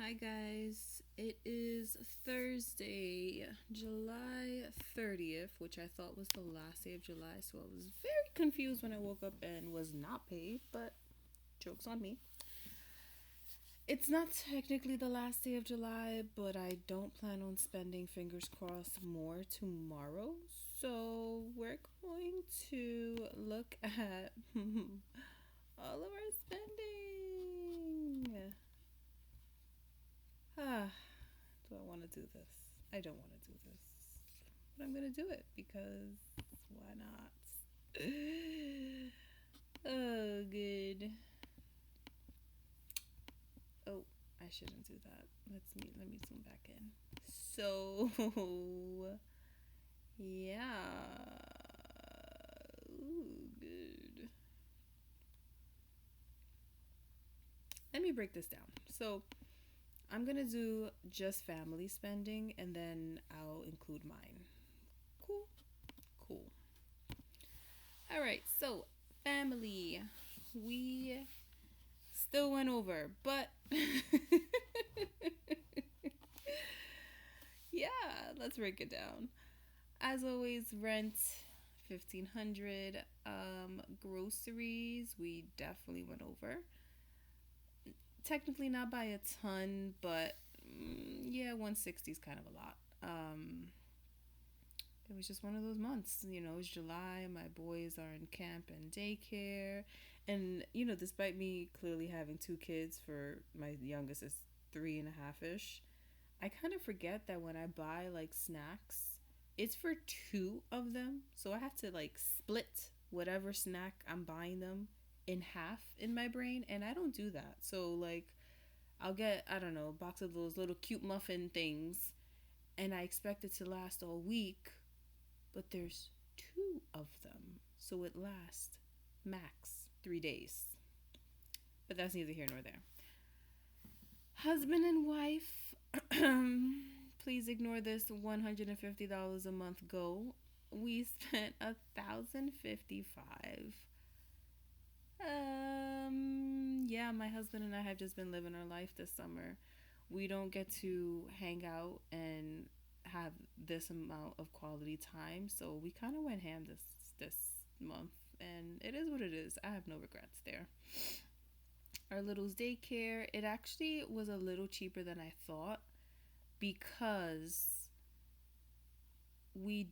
Hi guys. It is Thursday, July 30th, which I thought was the last day of July, so I was very confused when I woke up and was not paid, but joke's on me. It's not technically the last day of July, but I don't plan on spending, fingers crossed, more tomorrow. So we're going to look at all of our spending. Ah, do I want to do this? I don't want to do this. But I'm going to do it because why not? Oh, good. Oh, I shouldn't do that. Let me zoom back in. So, yeah. Ooh, good. Let me break this down. So, I'm going to do just family spending and then I'll include mine. Cool. Cool. All right, so family. We still went over, but yeah, let's break it down. As always, rent 1,500. Groceries we definitely went over. Technically not by a ton, but yeah, 160 is kind of a lot. It was just one of those months. It's July. My boys are in camp and daycare. And, despite me clearly having two kids, for my youngest is 3.5 ish, I kind of forget that when I buy like snacks, it's for two of them. So I have to like split whatever snack I'm buying them in half in my brain. And I don't do that. So, like, I'll get, I don't know, a box of those little cute muffin things. And I expect it to last all week, but there's two of them, so it lasts max 3 days. But that's neither here nor there. Husband and wife, please ignore this $150 a month goal. We spent 1,055. Yeah, my husband and I have just been living our life this summer. We don't get to hang out and have this amount of quality time, so we kind of went ham this month, and it is what it is. I have no regrets there. Our little's daycare, it actually was a little cheaper than I thought because we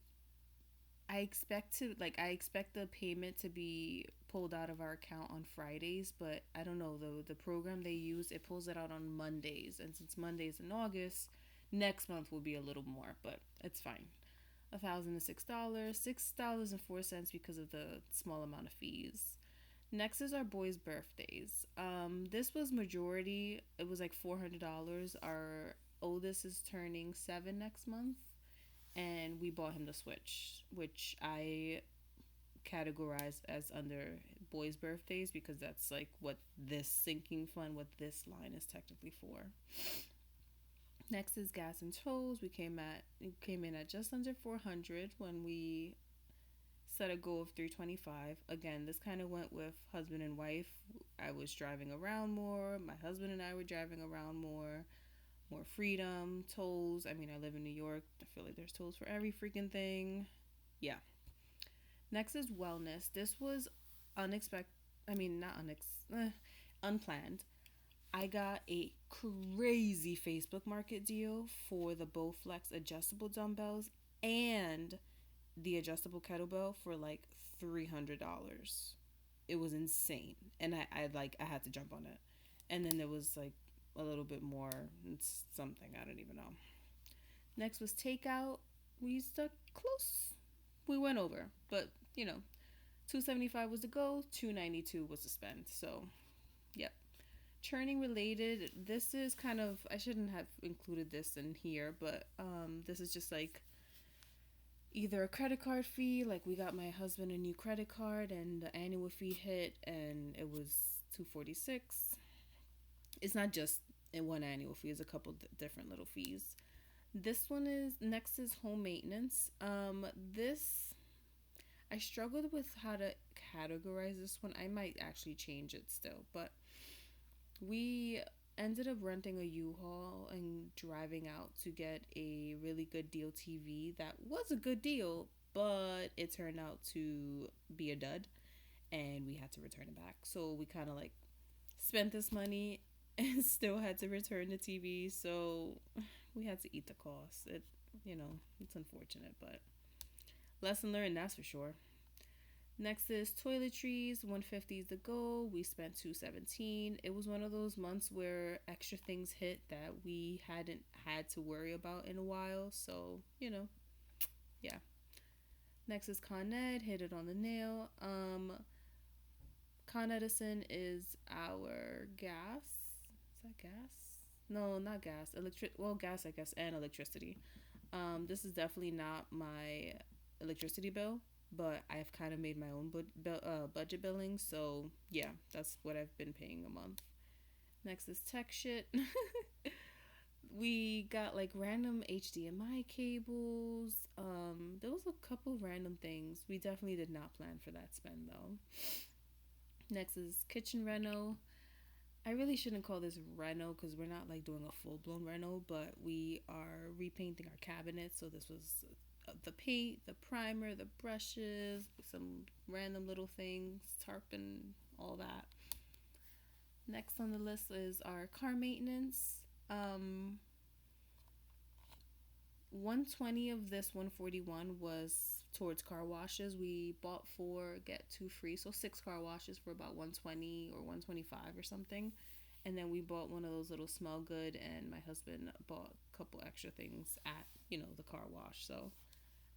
I expect the payment to be pulled out of our account on Fridays, but I don't know, the program they use, it pulls it out on Mondays, and since Monday's in August, next month will be a little more, but it's fine. $1,006, $6.04 because of the small amount of fees. Next is our boys' birthdays. This was majority. It was like $400. Our oldest is turning 7 next month, and we bought him the Switch, which I categorize as under boys' birthdays because that's like what this sinking fund, what this line is technically for. Next is gas and tolls. We came in at just under 400 when we set a goal of 325. Again, this kind of went with husband and wife. I was driving around more. My husband and I were driving around more. More freedom, tolls. I mean, I live in New York. I feel like there's tolls for every freaking thing. Yeah. Next is wellness. This was unexpected. I mean, not unplanned. I got a crazy Facebook Market deal for the Bowflex adjustable dumbbells and the adjustable kettlebell for like $300. It was insane, and I had to jump on it. And then there was like a little bit more. It's something I don't even know. Next was takeout. We stuck close. We went over, but 275 was the goal. 292 was the spend. So, yep. Churning related. This is kind of, I shouldn't have included this in here, but this is just like either a credit card fee, like we got my husband a new credit card and the annual fee hit and it was 246. It's not just in one annual fee, it's a couple different little fees. This one is next is home maintenance. This I struggled with how to categorize this one. I might actually change it still, but we ended up renting a U-Haul and driving out to get a really good deal TV that was a good deal, but it turned out to be a dud and we had to return it back. So we kind of like spent this money and still had to return the TV. So we had to eat the cost. It's unfortunate, but lesson learned, that's for sure. Next is toiletries, 150 is the goal. We spent 217. It was one of those months where extra things hit that we hadn't had to worry about in a while. So, yeah. Next is Con Ed, hit it on the nail. Con Edison is our gas. Is that gas? No, not gas. Gas, I guess, and electricity. This is definitely not my electricity bill, but I've kind of made my own budget billing. So yeah, that's what I've been paying a month. Next is tech shit. We got like random HDMI cables. There was a couple random things. We definitely did not plan for that spend though. Next is kitchen reno. I really shouldn't call this reno because we're not like doing a full blown reno, but we are repainting our cabinets. So this was the paint, the primer, the brushes, some random little things, tarpon, all that. Next on the list is our car maintenance. 120 of this 141 was towards car washes. We bought 4 get 2 free, so 6 car washes for about 120 or 125 or something. And then we bought one of those little smell good, and my husband bought a couple extra things at the car wash. So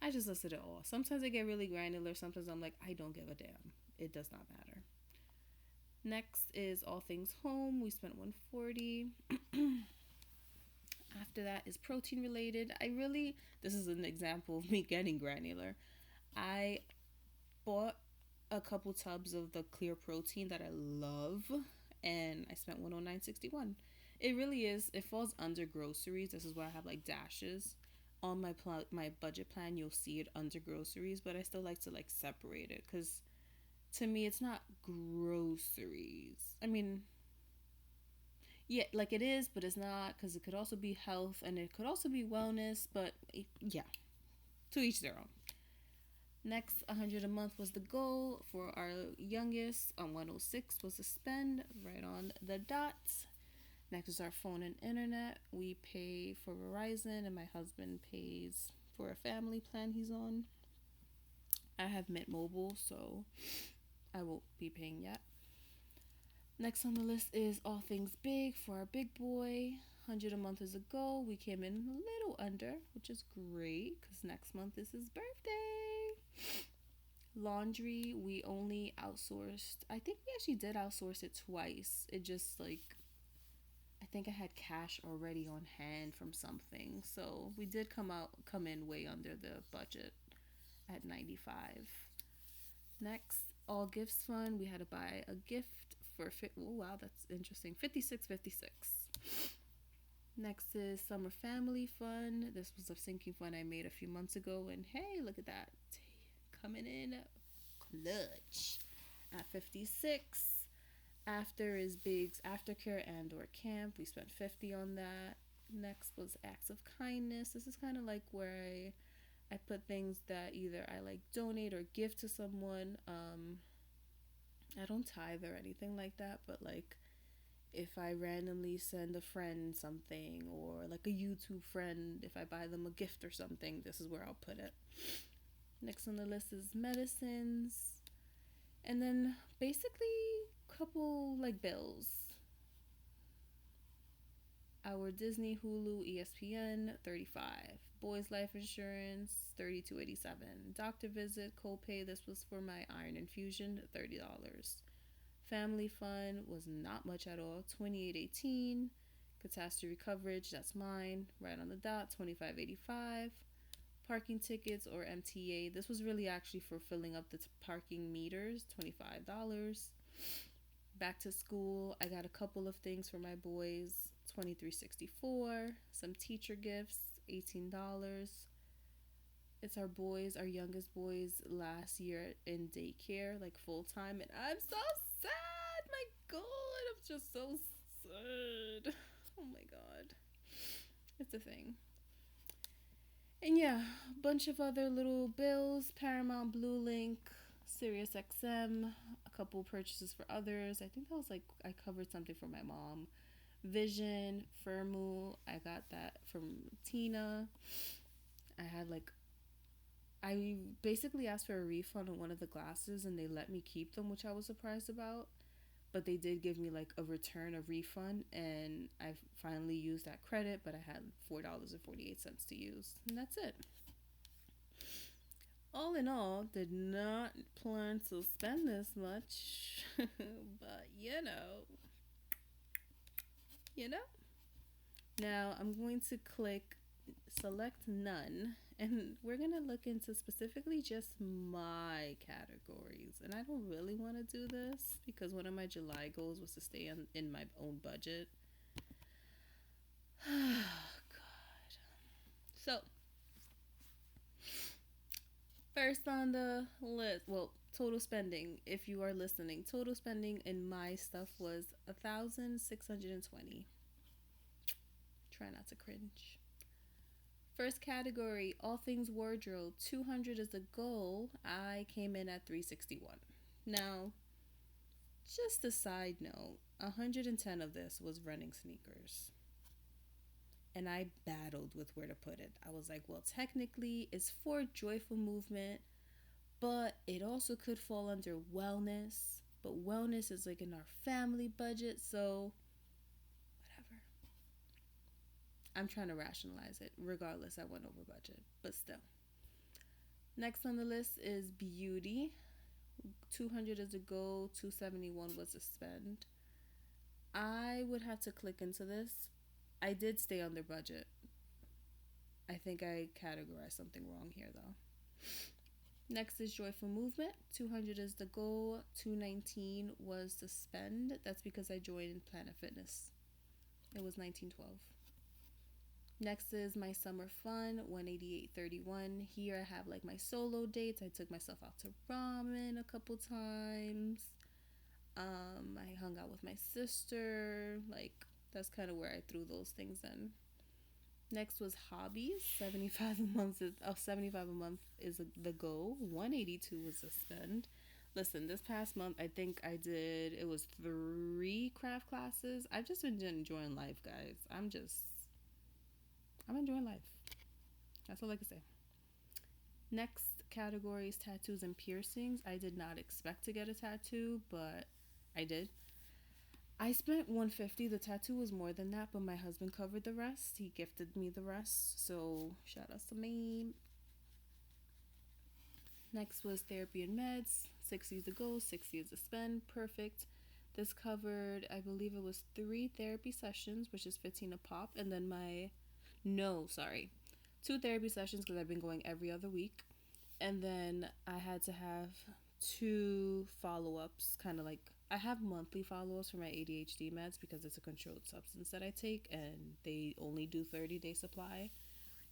I just listed it all. Sometimes I get really granular. Sometimes I'm like, I don't give a damn. It does not matter. Next is all things home. We spent 140. After that is protein related. This is an example of me getting granular. I bought a couple tubs of the clear protein that I love, and I spent 109.61. It really is. It falls under groceries. This is why I have like dashes on my budget plan. You'll see it under groceries, but I still like to like separate it because to me it's not groceries. I mean, yeah, like it is, but it's not because it could also be health and it could also be wellness. But yeah, to each their own. Next, 100 a month was the goal for our youngest. 106 was the spend, right on the dot. Next is our phone and internet. We pay for Verizon, and my husband pays for a family plan he's on. I have Mint Mobile, so I won't be paying yet. Next on the list is all things big for our big boy. 100 a month is a goal. We came in a little under, which is great because next month is his birthday. Laundry, we only outsourced. I think we actually did outsource it twice. It just like, I think I had cash already on hand from something. So we did come in way under the budget at 95. Next, all gifts fund. We had to buy a gift for oh wow, that's interesting. 56.56. Next is summer family fun. This was a sinking fund I made a few months ago, and hey, look at that, coming in clutch at 56. After is Big's aftercare and or camp. We spent 50 on that. Next was acts of kindness. This is kind of like where I put things that either I like donate or give to someone. I don't tithe or anything like that, but like if I randomly send a friend something or like a YouTube friend, if I buy them a gift or something, this is where I'll put it. Next on the list is medicines. And then basically a couple like bills. Our Disney, Hulu, ESPN, 35. Boys life insurance, 32.87. Doctor visit, copay. This was for my iron infusion, $30. Family fund was not much at all, 28.18. Catastrophe coverage, that's mine, right on the dot, 25.85. Parking tickets or MTA. This was really actually for filling up the parking meters, $25. Back to school, I got a couple of things for my boys, $23.64. Some teacher gifts, $18. It's our youngest boy's last year in daycare, like full time, and I'm so sad. My God, I'm just so good. Oh my god. It's a thing. And yeah, a bunch of other little bills, Paramount, Blue Link, Sirius XM, a couple purchases for others. I think that was like I covered something for my mom. Vision, Firmu, I got that from Tina. I had like I basically asked for a refund on one of the glasses and they let me keep them, which I was surprised about. But they did give me like a return, a refund, and I finally used that credit, but I had $4.48 to use. And that's it. All in all, did not plan to spend this much, but you know. Now I'm going to click select none, and we're gonna look into specifically just my categories. And I don't really want to do this because one of my July goals was to stay in my own budget. God. So first on the list, well, total spending. If you are listening, total spending in my stuff was 1,620. Try not to cringe. First category, all things wardrobe. 200 is the goal. I came in at 361. Now, just a side note, 110 of this was running sneakers. And I battled with where to put it. I was like, well, technically, it's for joyful movement, but it also could fall under wellness. But wellness is like in our family budget, so whatever. I'm trying to rationalize it. Regardless, I went over budget, but still. Next on the list is beauty. 200 is a goal, 271 was a spend. I would have to click into this. I did stay under budget. I think I categorized something wrong here though. Next is joyful movement. 200 is the goal, 219 was the spend. That's because I joined Planet Fitness. It was 1912. Next is my summer fun, 188.31. Here I have like my solo dates. I took myself out to ramen a couple times. I hung out with my sister. Like that's kind of where I threw those things in. Next was hobbies. 75 a month is the goal. 182 was the spend. Listen, this past month I think I did it was 3 craft classes. I've just been enjoying life, guys. I'm enjoying life. That's all I can say. Next category is tattoos and piercings. I did not expect to get a tattoo, but I did. I spent 150. The tattoo was more than that, but my husband covered the rest. He gifted me the rest. So shout out to me. Next was therapy and meds. 60 is the goal, 60 is the spend. Perfect. This covered, I believe it was 3 therapy sessions, which is 15 a pop, and then 2 therapy sessions because I've been going every other week. And then I had to have 2 follow-ups, kind of like I have monthly follow-ups for my ADHD meds because it's a controlled substance that I take and they only do 30-day supply.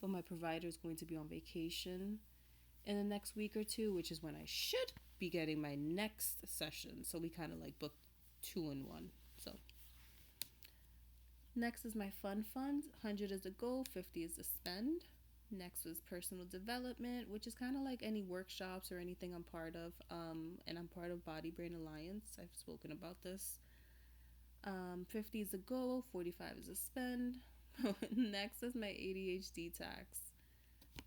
But my provider is going to be on vacation in the next week or 2, which is when I should be getting my next session. So we kind of like booked 2 in 1. So next is my fun fund. 100 is the goal, 50 is the spend. Next was personal development, which is kind of like any workshops or anything I'm part of. And I'm part of Body Brain Alliance. I've spoken about this. 50 is the goal, 45 is a spend. Next is my ADHD tax.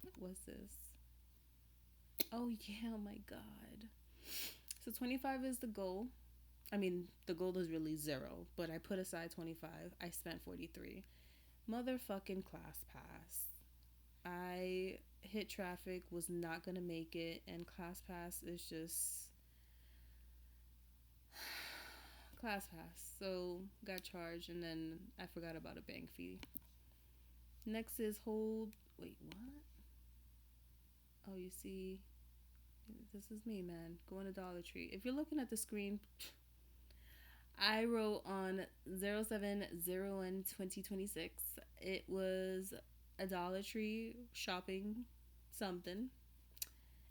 What was this? Oh yeah, oh my god. So 25 is the goal. I mean, the goal is really 0, but I put aside 25. I spent 43. Motherfucking class pass. I hit traffic, was not gonna make it, and class pass is just class pass. So got charged, and then I forgot about a bank fee. Next is hold. Wait, what? Oh, you see, this is me, man. Going to Dollar Tree. If you're looking at the screen, I wrote on 07/01/2026. It was a Dollar Tree shopping something.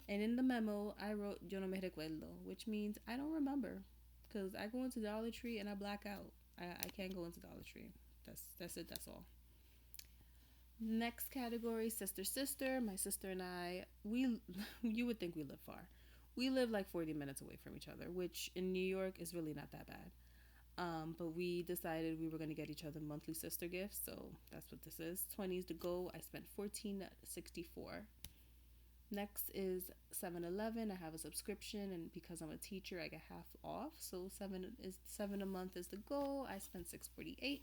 And in the memo, I wrote, yo no me recuerdo, which means I don't remember. Because I go into Dollar Tree and I black out. I can't go into Dollar Tree. That's it. That's all. Next category, sister. My sister and I, we you would think we live far. We live like 40 minutes away from each other, which in New York is really not that bad. But we decided we were gonna get each other monthly sister gifts, so that's what this is. 20s to go. I spent 14.64. Next is 7-Eleven. I have a subscription, and because I'm a teacher, I get half off. So 7 a month is the goal. I spent 6.48.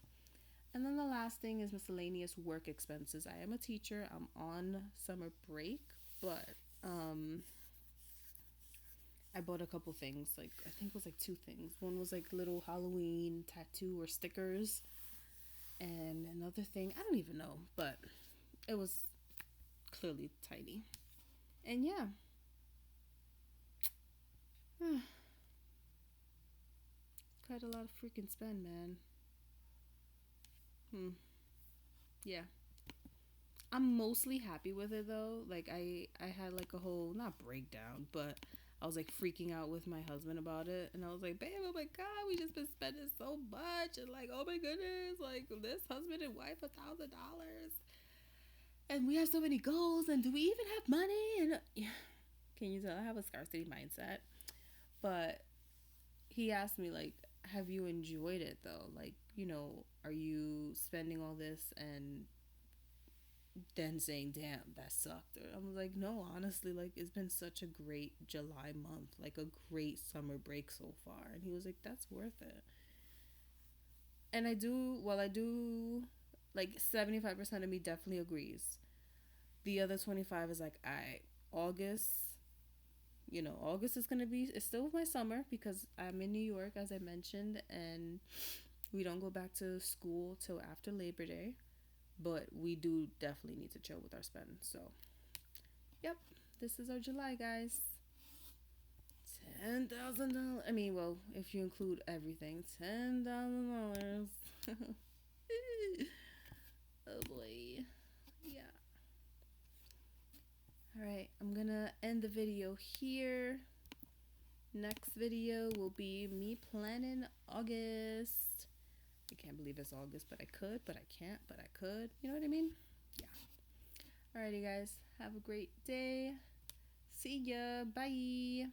And then the last thing is miscellaneous work expenses. I am a teacher. I'm on summer break, but I bought a couple things. Like I think it was like two things. One was like little Halloween tattoo or stickers, and another thing I don't even know, but it was clearly tiny. And yeah, quite a lot of freaking spend, man. Yeah. I'm mostly happy with it though. Like I had like a whole not breakdown, but I was like freaking out with my husband about it, and I was like, "Babe, oh my god, we just been spending so much, and like, oh my goodness, like this husband and wife $1,000, and we have so many goals, and do we even have money?" And yeah, can you tell I have a scarcity mindset? But he asked me like, "Have you enjoyed it though? Like, are you spending all this and then saying, damn, that sucked?" I was like, no, honestly, like, it's been such a great July month, like, a great summer break so far. And he was like, that's worth it. And I do, like, 75% of me definitely agrees. The other 25 is like, August, August is going to be, it's still my summer because I'm in New York, as I mentioned, and we don't go back to school till after Labor Day. But we do definitely need to chill with our spend. So, yep, this is our July, guys. $10,000. I mean, well, if you include everything, $10,000. Oh boy. Yeah. All right, I'm gonna end the video here. Next video will be me planning August. I can't believe it's August, but I could, but I can't, but I could. You know what I mean? Yeah. Alrighty, guys. Have a great day. See ya. Bye.